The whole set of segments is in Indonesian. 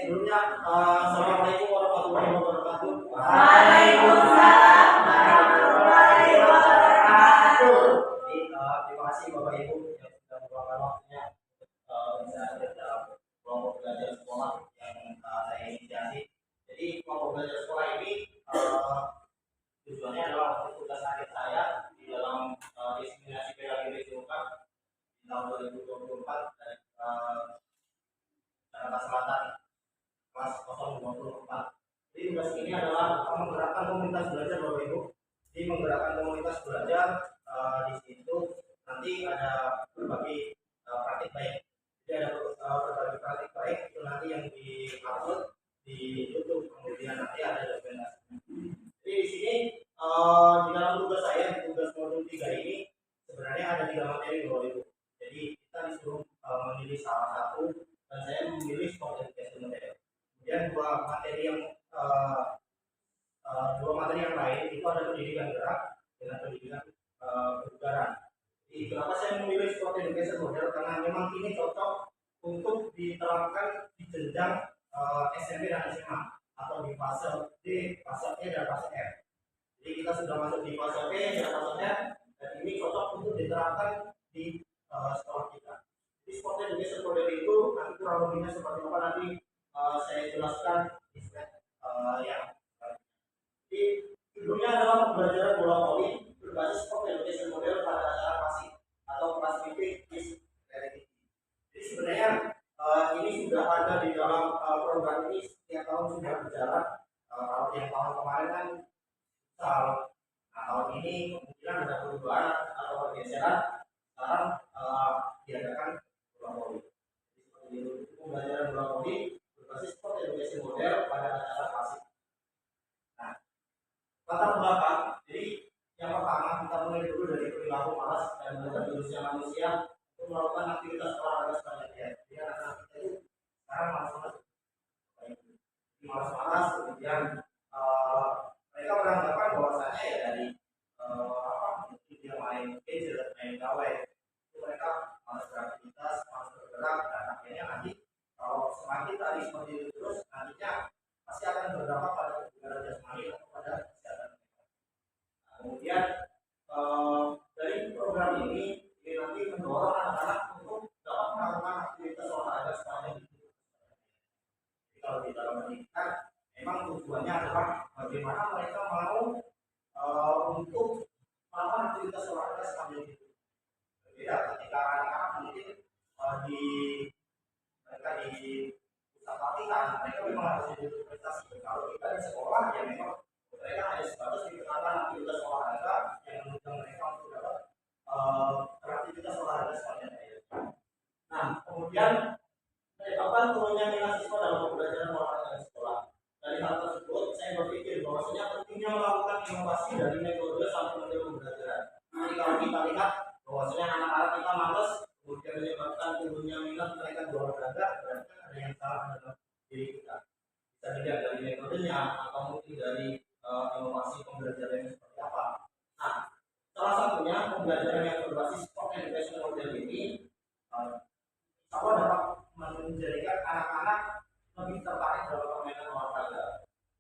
sebelumnya assalamualaikum warahmatullahi wabarakatuh. Waalaikumsalam warahmatullahi wabarakatuh. Terima kasih Bapak Ibu yang sudah meluangkan waktunya bisa hadir dalam kelompok belajar sekolah yang saya inisiasi. Jadi kelompok belajar sekolah ini tujuannya adalah untuk tugas akhir saya di dalam diseminasi pedagogi Sultan di tahun 2024 dari Jakarta Selatan kelas 024. Jadi tugas ini adalah menggerakkan komunitas belajar Bapak Ibu. Jadi menggerakkan komunitas belajar di situ nanti ada berbagai praktik baik. Jadi ada berbagai praktik baik itu nanti yang diupload di YouTube, kemudian nanti ada dokumentasi. Jadi di sini di dalam tugas saya, tugas modul 3 ini sebenarnya ada 3 materi Bapak Ibu. Jadi kita disuruh memilih salah satu dan saya memilih sport education model. Kemudian dua materi yang lain itu ada pendidikan gerak dengan pendidikan kebugaran. Jadi kenapa saya memilih sport education model? Karena memang ini cocok untuk diterapkan di jenjang SMP dan SMA atau di fase D, fase E dan fase F. Jadi kita sudah masuk di fase B dan fase F dan ini cocok untuk diterapkan di sekolah kita. Di sport education model itu nanti kurang lebihnya seperti apa nanti saya jelaskan di slide yang jadi judulnya adalah pembelajaran bola voli berbasis sport education model pada acara pasif atau Pacific is Reality. Jadi sebenarnya ini sudah ada di dalam program ini setiap tahun sudah berjalan. Kalau yang tahun kemarin kan tahun ini kemungkinan ada perubahan atau pergeseran. Sekarang diadakan bola voli. Jadi pembelajaran bola voli berbasis sport education model pada acara pasif. Nah, latar belakang. Jadi yang pertama kita mulai dulu dari perilaku malas dan jurusnya manusia untuk melakukan aktivitas olahraga sebanyak dia. Jadi anak-anak kita itu sekarang malas-malas, kemudian mereka beranggapan bahwasanya ya dari dia main gadget, main gawai itu mereka malas beraktivitas, malas bergerak dan akhirnya nanti kalau semakin tadi seperti itu terus nantinya pasti akan berdampak pada kebugaran jasmani atau pada kesehatan mereka. Nah, kemudian dari program ini nanti mendorong anak-anak untuk dapat melakukan aktivitas olahraga sepanjang hidup. Jadi kalau di dalam pendidikan memang tujuannya adalah bagaimana mereka mau untuk melakukan aktivitas olahraga sepanjang hidup. Berbeda ketika anak-anak mungkin mereka di pusat latihan, mereka memang harus hidup prestasi. Kalau kita di sekolah ya memang mereka hanya sebatas dikenalkan aktivitas olahraga yang menunjang mereka untuk dapat beraktivitas olahraga sepanjang hidup. Nah, kemudian kapan turunnya minat siswa dalam pembelajaran olahraga di sekolah? Dari hal tersebut, saya berpikir bahwasanya pentingnya melakukan inovasi dari metode sampai model pembelajaran. Jadi kalau kita lihat bahwasanya anak-anak kita malas, kemudian menyebabkan turunnya minat mereka berolahraga, berarti ada yang salah dalam diri kita. Bisa dilihat dari metodenya atau mungkin dari inovasi pembelajaran yang seperti apa. Nah, salah satunya pembelajaran yang berbasis sport education model ini dapat menjadikan anak-anak lebih tertarik dalam permainan olahraga.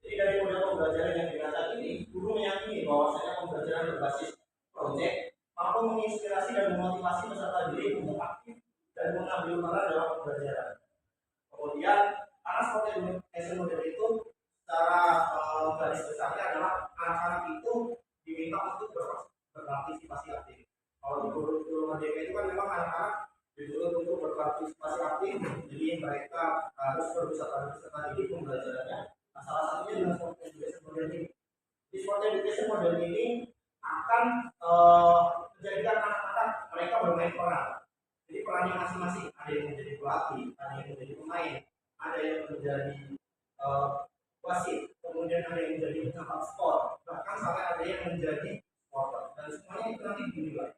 Jadi dari model pembelajaran yang dirancang ini, guru meyakini bahwasanya pembelajaran berbasis proyek mampu menginspirasi dan memotivasi peserta didik untuk aktif dan mengambil peran dalam pembelajaran. Kemudian, karena sport education model itu secara garis besarnya adalah anak-anak itu diminta untuk berpartisipasi aktif. Kalau di kurikulum merdeka itu kan memang anak-anak dituntut untuk berpartisipasi aktif, jadi mereka harus berpeserta didik pembelajarannya. Nah, salah satunya dengan sport education model ini. Di sport education model ini akan menjadikan anak-anak mereka bermain peran. Jadi perannya masing-masing. Ada yang menjadi pelatih, ada yang menjadi pemain, ada yang menjadi wasit, kemudian ada yang menjadi pencatat skor, bahkan sampai ada yang menjadi supporter. Dan semuanya itu nanti dinilai.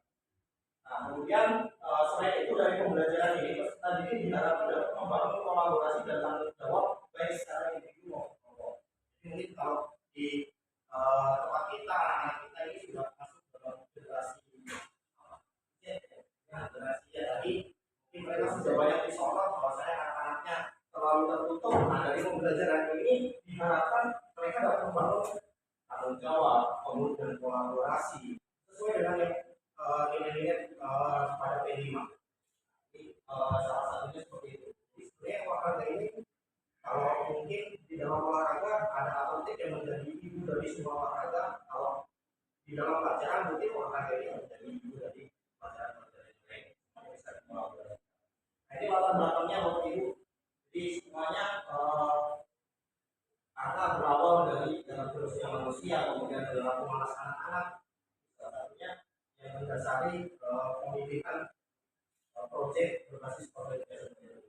Nah, kemudian selain itu dari pembelajaran ini peserta didik diharapkan dapat membangun kolaborasi dan tanggung jawab baik secara individu maupun kelompok. Mungkin kalau di tempat kita anak-anak kita ini sudah masuk dalam generasi tadi, mungkin mereka sudah banyak disorot bahwa saya anak-anaknya terlalu tertutup. Nah, dari membangun tanggung jawab, kemudian kolaborasi sesuai dengan yang nilai-nilai pada P5. Salah satunya seperti itu. Jadi sebenarnya olahraga ini kalau mungkin di dalam olahraga ada atletik yang menjadi ibu dari semua olahraga. Kalau di dalam pelajaran mungkin olahraga ini menjadi ibu dari pelajaran-pelajaran lain. Bisa dikolaborasi. Nah, ini latar belakangnya Bapak Ibu. Jadi semuanya karena berawal dari terusnya manusia, kemudian perilaku malas anak-anak, salah satunya yang mendasari pemilikan proyek berbasis organisasi.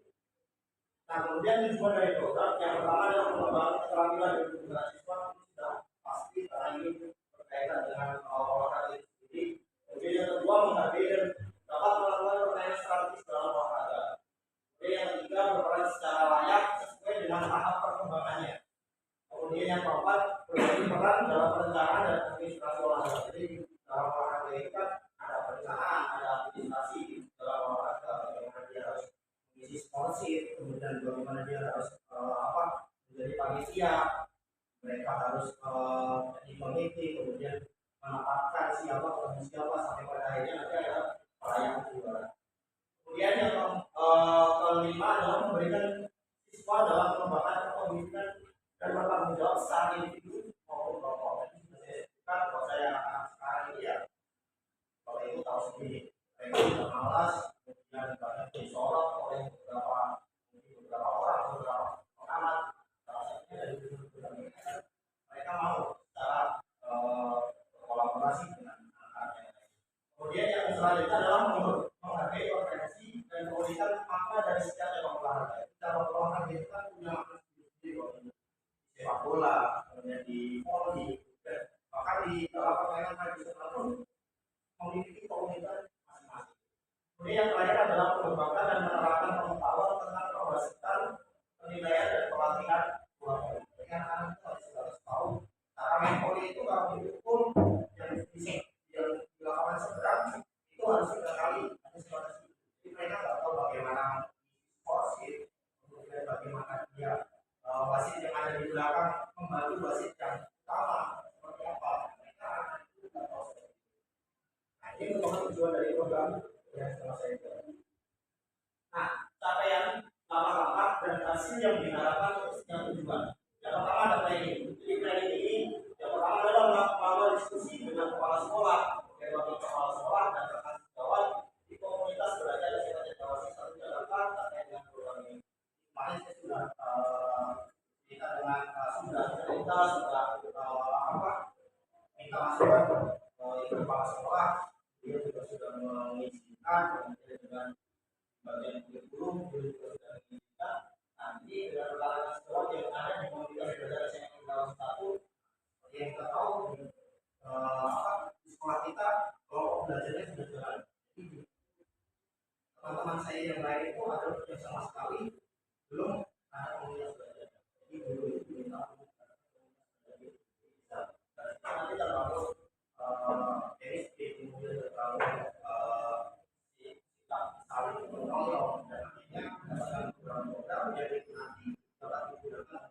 Nah, kemudian tujuan dari program yang pertama adalah pengembangan keterampilan dari mahasiswa sudah pasti karena ini berkaitan dengan olahraga itu sendiri. Kemudian yang kedua menghargai dan dapat melakukan pertanyaan strategis dalam olahraga. Kemudian yang ketiga berperan secara layak sesuai dengan tahap perkembangannya. Kemudian yang keempat berbagi peran dalam perencanaan dan administrasi olahraga. Jadi dalam olahraga itu kan ada perencanaan, ada administrasi dalam olahraga. Bagaimana dia harus mengisi sponsorship, kemudian bagaimana dia harus menjadi panitia, mereka harus jadi komite, kemudian menetapkan siapa sampai pada akhirnya nanti ada perayaan juara. Kemudian yang kelima adalah memberikan siswa dalam pengembangan kepemimpinan dan bertanggung jawab secara individu maupun kelompok. Ini sudah saya sebutkan bahwa saya anak sekarang ini ya, kalau itu tahu sendiri, mereka sudah malas, kemudian banyak disorot oleh beberapa orang, beberapa pengamat, salah satunya dari berbagai mereka mau secara kolaborasi dengan anak-anak yang lain. Kemudian yang selanjutnya adalah menghargai organisasi dan memberikan makna dari setiap cabang olahraga. Cabang olahraga itu kan punya makna sendiri, sepak bola, kemudian di voli, dan bahkan di dalam permainan tradisional pun memiliki komunitas masing-masing. Kemudian yang terakhir adalah mengembangkan dan menerapkan pengetahuan tentang perwasitan, penilaian dan pelatihan bola voli. Jadi anak-anak itu harus tahu cara main voli itu kalau dipukul yang di lapangan seberang itu harus 3 kali, harus 100. Jadi mereka nggak tahu bagaimana sportif, kemudian bagaimana dia wasit yang ada di belakang membantu wasit yang utama seperti apa. Mereka itu nggak tahu. Nah, ini merupakan tujuan dari program yang setelah saya buat. Nah, capaian langkah-langkah dan hasil yang diharapkan untuk setiap tujuan. Yang pertama ada planning. Jadi planning ini yang pertama adalah melakukan diskusi dengan kepala sekolah, wakil kepala sekolah dan rekan sejawat di komunitas belajar SMK Cendrawasih 1 Jakarta terkait dengan program ini. Kemarin saya sudah kita dengan sudah minta masukan ke kepala sekolah, dia juga sudah mengizinkan dengan bagian kurikulum juga sudah mengizinkan. Nanti dengan rekan sekolah yang ada di komunitas belajar SMK Cendrawasih 1 yang kita tahu di sekolah kita kelompok belajarnya sudah jalan. Teman-teman saya yang lain itu ada yang sama sekali belum ada komunitas belajar. Jadi dulu itu minta nanti terlalu jadi kemudian terlalu sikap saling menolong dan akhirnya mendapatkan program jadi nanti dapat digunakan.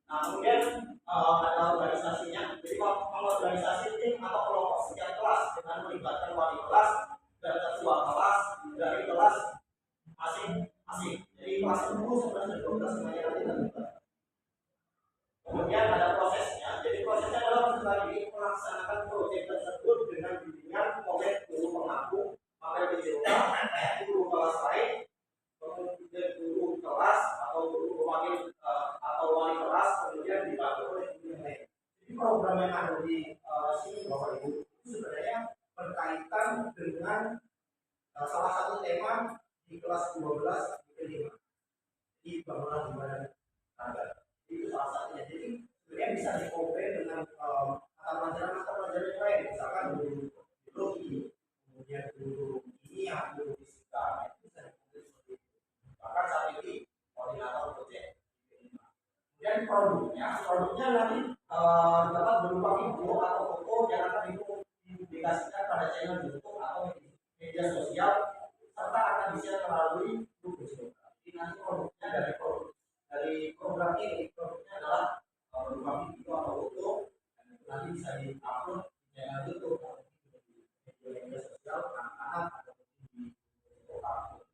Nah, kemudian ada organisasinya. Jadi kalau organisasi tim atau kelompok setiap kelas dengan melibatkan wali kelas dan ketua kelas dari kelas masing-masing. Jadi kelas 10, 11, dan 12 semuanya nanti terlibat. Kemudian ada prosesnya. Jadi prosesnya adalah peserta didik melaksanakan proyek tersebut dengan bimbingan oleh guru pengampu, materi digital, guru kelas lain, kemudian guru kelas atau guru wakil atau wali kelas, kemudian dibantu oleh guru yang lain. Jadi program yang ada di sini Bapak Ibu itu sebenarnya berkaitan dengan salah satu tema di kelas 12 di 5 di bangunan ibadah tangga. Itu salah satunya. Jadi sebenarnya bisa dikombin dengan mata pelajaran yang lain, misalkan guru biologi, kemudian guru kimia, guru fisika, itu bisa dikombin seperti itu. Bahkan saat ini koordinator proyek. Kemudian produknya nanti dapat berupa video atau foto yang akan dipublikasikan pada channel YouTube atau media sosial serta akan di-share melalui grup Facebook. Jadi nanti produknya dari program ini, produknya adalah berupa bisa diupload di channel YouTube di media sosial anak-anak ataupun di lokal.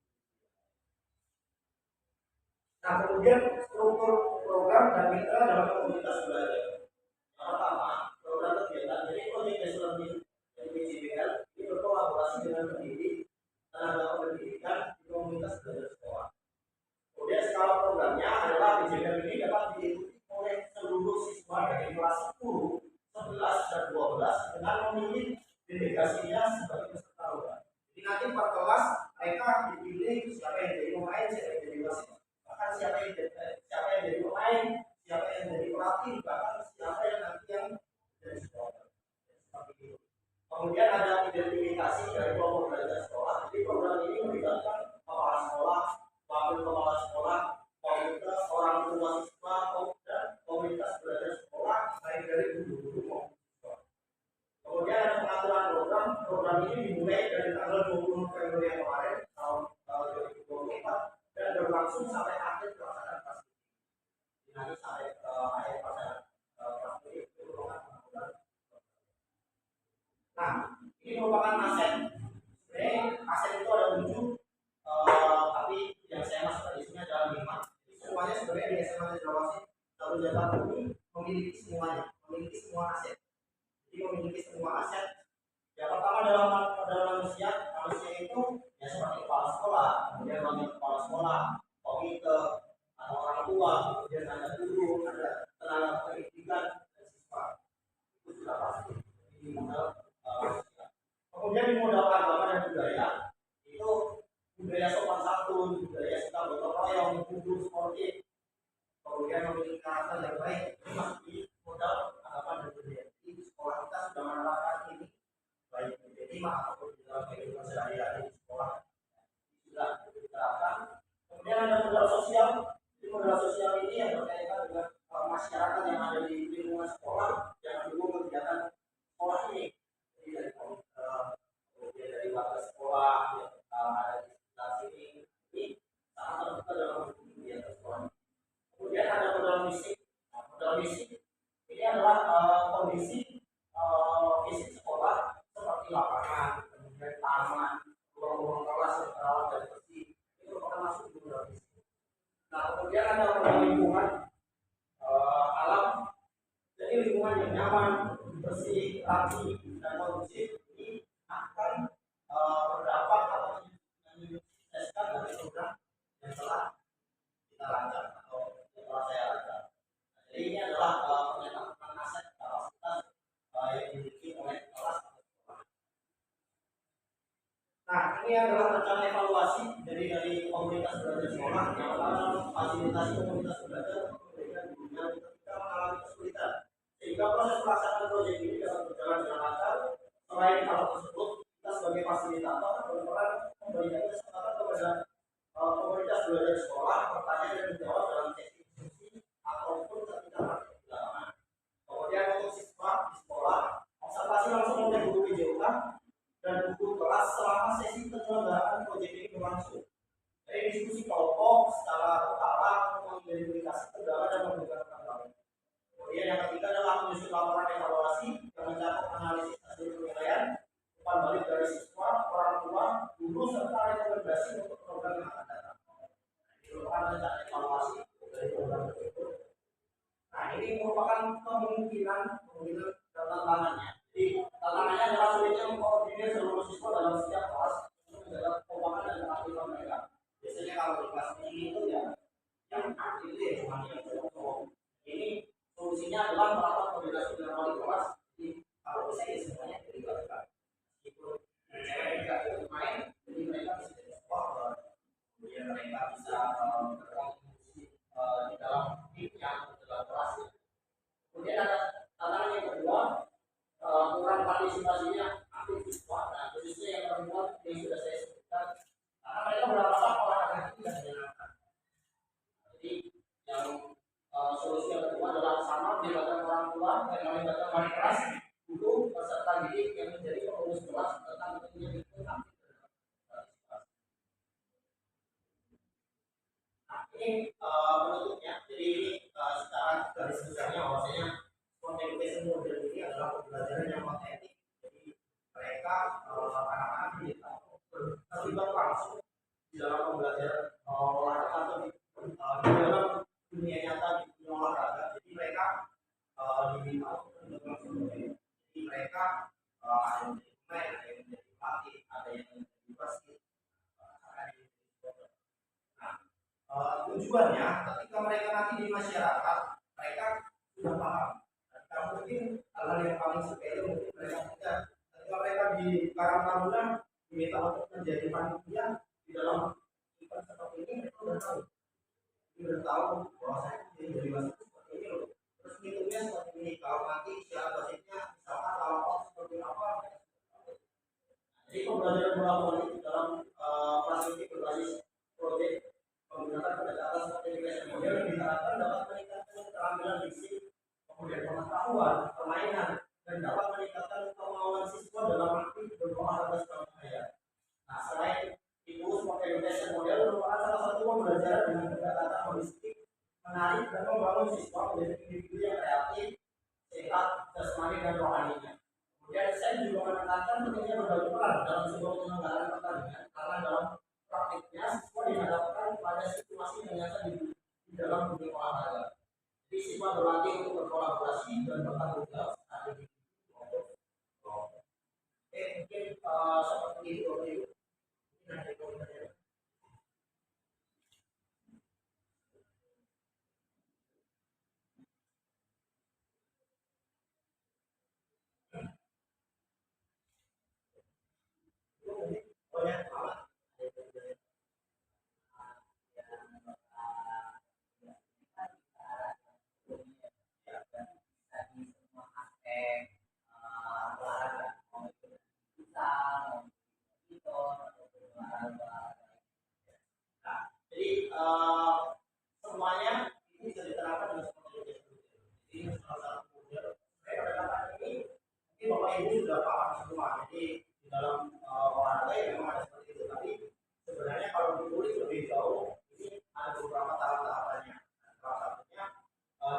Nah, kemudian struktur program dan mitra dalam komunitas belajar. Yang pertama, program kegiatan. Jadi proyek based learning dari PJBL ini berkolaborasi dengan pendidik, tenaga pendidikan di komunitas belajar sekolah. Kemudian skala programnya adalah PJBL ini dapat diikuti oleh seluruh siswa dari kelas 10, 11, dan 12 dengan memilih delegasinya sebagai peserta lomba. Jadi nanti per kelas mereka dipilih siapa yang jadi pemain, siapa yang jadi wasit, bahkan siapa yang jadi pemain, siapa yang jadi pelatih, bahkan siapa yang nanti yang jadi supporter. Seperti itu. Kemudian ada identifikasi dari kelompok belajar sekolah. Jadi program ini melibatkan kepala sekolah, wakil kepala sekolah, komunitas orang tua siswa, dan komunitas belajar sekolah, baik dari guru-guru maupun siswa. Kemudian ada pengaturan program ini dimulai dari tanggal 20 November yang kemarin tahun 2024 dan berlangsung sampai akhir pelaksanaan kelas. Nanti sampai akhir pelaksanaan kelas itu merupakan pengaturan. Nah, ini merupakan aset. Sebenarnya aset itu ada 7, tapi yang saya masukkan di sini adalah 5. Jadi semuanya sebenarnya di SMA Cendrawasih satu Jatah ini memiliki semuanya, memiliki semua aset. Jadi memiliki semua aset. Yang pertama adalah manusia. Manusia itu ya seperti kepala sekolah, kemudian wakil kepala sekolah, komite atau orang tua, kemudian ada guru, ada tenaga pendidikan dan siswa. Itu sudah pasti. Ini modal manusia. Kemudian di modal agama dan budaya itu budaya sopan santun, budaya suka gotong royong, kudu sportif, kemudian memiliki karakter yang baik. Ini masuk di modal agama dan budaya. Jadi sekolah kita sudah menerapkan ini baik di D5 ataupun di dalam kehidupan sehari-hari di sekolah sudah diterapkan. Kemudian ada modal sosial. Jadi modal sosial ini yang berkaitan dengan masyarakat yang ada di lingkungan sekolah yang mendukung kegiatan sekolah ini. Jadi dari kemudian dari warga sekolah yang ada di sekitar sini ini sangat terbuka dalam kegiatan sekolah. Kemudian ada modal fisik. Nah, modal fisik ini adalah kondisi fisik sekolah seperti lapangan, kemudian taman, ruang-ruang kelas yang terawat dan bersih. Itu merupakan masuk di modal fisik. Nah, kemudian ada modal lingkungan alam. Jadi lingkungan yang nyaman, bersih, rapi, dan kondusif ini akan berdampak atau menyukseskan dari program yang telah kita lancar atau yang telah saya lancar. Jadi ini adalah pengetahuan aset kapasitas yang dimiliki oleh kelas atau sekolah. Nah, ini adalah rencana evaluasi dari komunitas belajar sekolah yang akan fasilitasi komunitas belajar memberikan dunia ketika mengalami kesulitan. Sehingga proses pelaksanaan proyek ini dapat berjalan dengan lancar. Selain hal tersebut, kita sebagai fasilitator berperan memberikan kesempatan kepada komunitas belajar sekolah bertanya dan menjawab dalam sesi diskusi ataupun ketika praktik di lapangan. Kemudian untuk siswa di sekolah, observasi langsung oleh guru PJOK dan guru kelas selama sesi penyelenggaraan proyek ini berlangsung. Jadi diskusi kelompok secara berkala mengidentifikasi kendala dan memberikan pendapat. Kemudian yang ketiga adalah menyusun laporan evaluasi yang mencakup analisis hasil penilaian, umpan balik dari siswa, orang tua, guru, serta rekomendasi untuk program yang akan datang. Ini merupakan rencana evaluasi dari program tersebut. Nah, ini merupakan kemungkinan dan tantangannya. Jadi tantangannya adalah sulitnya mengkoordinir seluruh siswa dalam setiap kelas untuk menjaga kekompakan dan keaktifan mereka. Biasanya kalau di kelas tinggi itu ya yang aktif itu ya cuma yang cowok. Ini solusinya adalah melakukan koordinasi dengan wali kelas. Jadi kalau bisa ya semuanya dilibatkan. Meskipun cewek juga ikut main, jadi mereka bisa jadi supporter. Kemudian mereka bisa berkontribusi di dalam tim yang dalam kelas. Kemudian ada tantangan yang kedua, kurang partisipasinya aktif siswa. Nah, khususnya yang perempuan yang sudah saya sebutkan, karena mereka beralasan olahraga itu tidak menyenangkan. Jadi yang solusi yang kedua adalah sama melibatkan orang tua dan melibatkan wali kelas, guru, peserta didik yang menjadi pengurus kelas tentang pentingnya itu aktif dalam partisipasi. Nah, ini penutupnya. Jadi ini secara garis besarnya bahwasanya content model ini adalah diminta untuk langsung jadi mereka ada yang menjadi pemain, ada yang menjadi pelatih, ada yang menjadi wasit, ada yang menjadi. Nah, tujuannya ketika mereka nanti di masyarakat, mereka sudah paham. Ketika mungkin hal-hal yang paling sepele mungkin mereka tidak. Ketika mereka di Karang Taruna diminta untuk menjadi panitia di dalam event seperti ini, mereka sudah tahu bahwa saya jadi wasit seperti ini loh. Terus hitungnya seperti ini. Kalau nanti syarat wasitnya misalkan lawan seperti apa. Jadi pembelajaran bola voli dalam fasiliti berbasis proyek menggunakan pendekatan seperti education model yang diharapkan dapat meningkatkan keterampilan fisik, kemudian pengetahuan, permainan, dan dapat meningkatkan kemauan siswa dalam aktif berolahraga secara budaya. Nah, selain itu, sport education model merupakan salah satu pembelajaran dengan pendekatan holistik, menarik dan membangun siswa menjadi individu yang kreatif, sehat, jasmani dan rohaninya. Kemudian saya juga menekankan pentingnya berbagi peran dalam sebuah penyelenggaraan pertandingan karena dalam praktiknya siswa dihadapkan pada situasi yang nyata di dalam dunia olahraga. Jadi siswa berlatih untuk berkolaborasi dan bertanggung jawab secara individu. Oke, mungkin seperti itu. Banyak banget. Jadi semuanya ini bisa diterapkan dengan seperti itu. Jadi salah satu model saya katakan ini mungkin bapak ibu sudah paham semua. Jadi di dalam olahraga ya memang ada seperti itu. Tapi sebenarnya kalau ditulis lebih jauh ini ada beberapa tahap-tahapannya. Salah satunya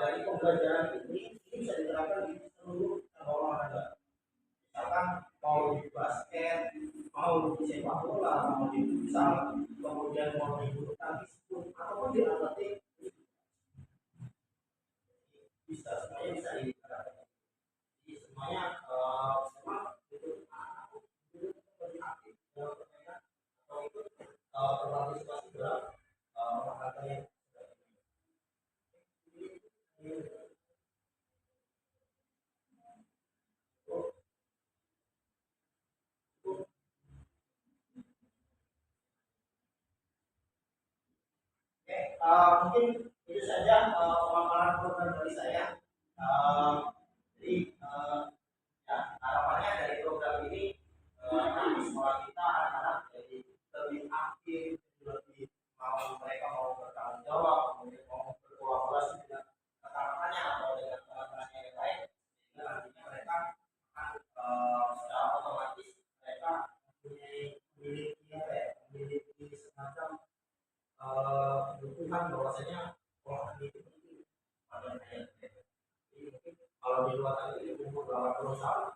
dari pembelajaran ini bisa diterapkan di seluruh cabang olahraga. Misalkan mau di basket, mau di sepak bola, mau di futsal, kemudian mau di bulu tangkis pun, ataupun di atletik bisa semuanya bisa diterapkan. Jadi semuanya memang itu lebih aktif dalam permainan atau ikut berpartisipasi dalam olahraga yang mungkin itu saja pemaparan program dari saya. Jadi ya, harapannya dari program ini nanti sekolah kita anak-anak jadi lebih aktif, lebih mau mereka mau bertanggung jawab, kemudian mau berkolaborasi dengan rekan-rekannya atau dengan teman-temannya yang lain, sehingga nantinya mereka akan secara otomatis mereka memiliki semacam kebutuhan bahwasanya olahraga itu penting pada mereka. Jadi mungkin kalau di luar negeri umur 80 tahun